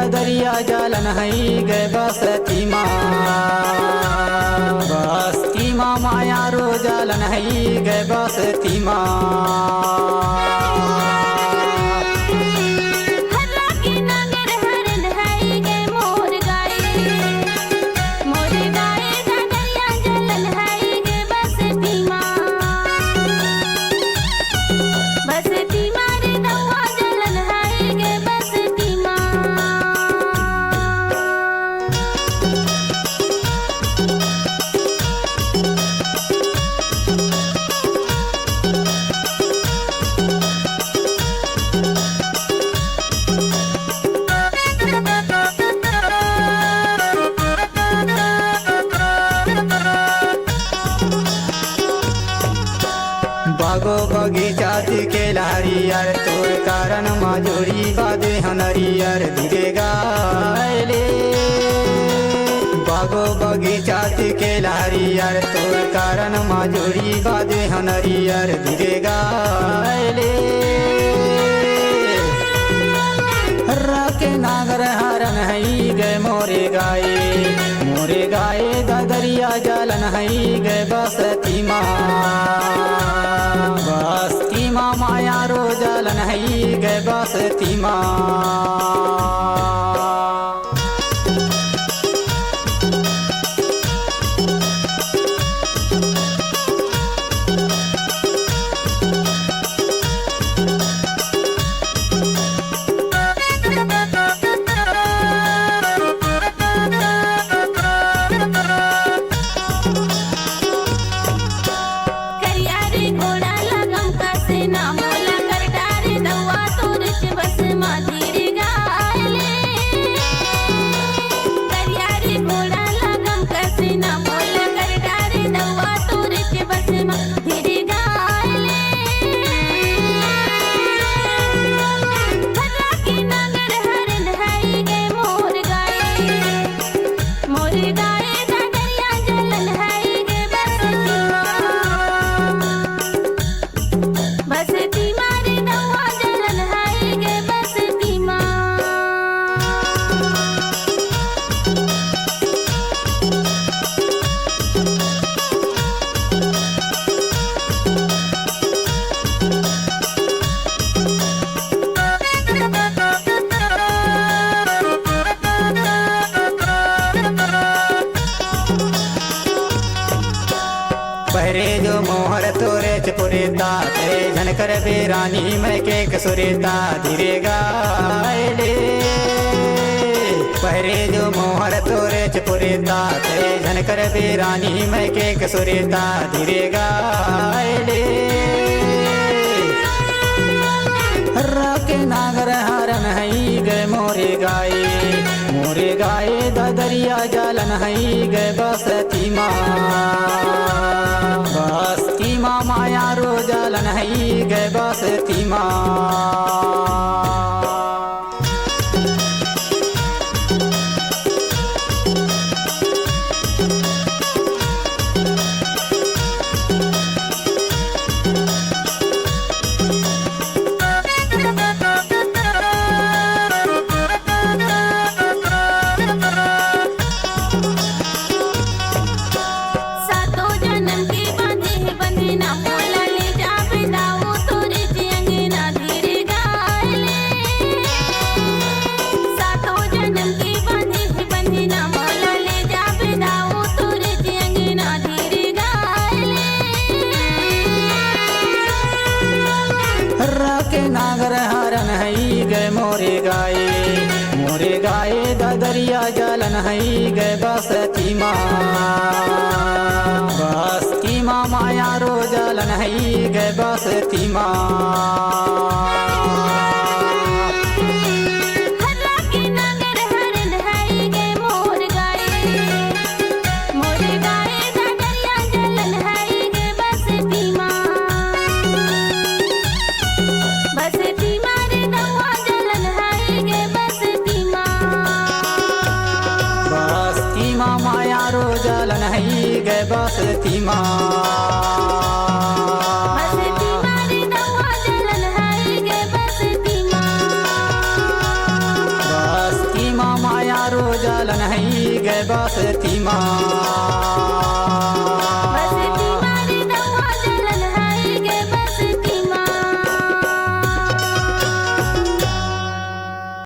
ददरिया जालन हई गे बसती माँ। बसती माँ माया रो जालन हई गे बसती माँ। बागो बगीचा के हरियर तोर कारण मजूरी बादे हनरियर धीरे गायले। बागो बगीचा के हरियर तोर कारण मजूरी बादे हनरियर धीरे गायले। राके नागर हरन हई गे मोरे गाए ददरिया जालन हई गे बसती माँ। बसती माँ माया रो जालन हई गे बसती माँ। पहरे जो मोहर तोरे चपुरेता तेरे झनकर बेरानी मैं के कसुरेता धीरे गायले। पहरे जो मोहर तोरे चपुरेता तेरे झनकर बेरानी मैं के कसुरेता धीरे गायले। राके नागर हरन हई गे मोरे गाए ददरिया जालन हई गे बसती माँ। बसती माँ माया रो जालन हई गे बसती माँ। राके नागर हरन हई गे मोरे गाए ददरिया जालन हई गे बसती माँ। बसती माँ माया रो जालन हई गे बसती माँ। माया रो जालन हई गे बसती माँ। कैलाश थी माँ।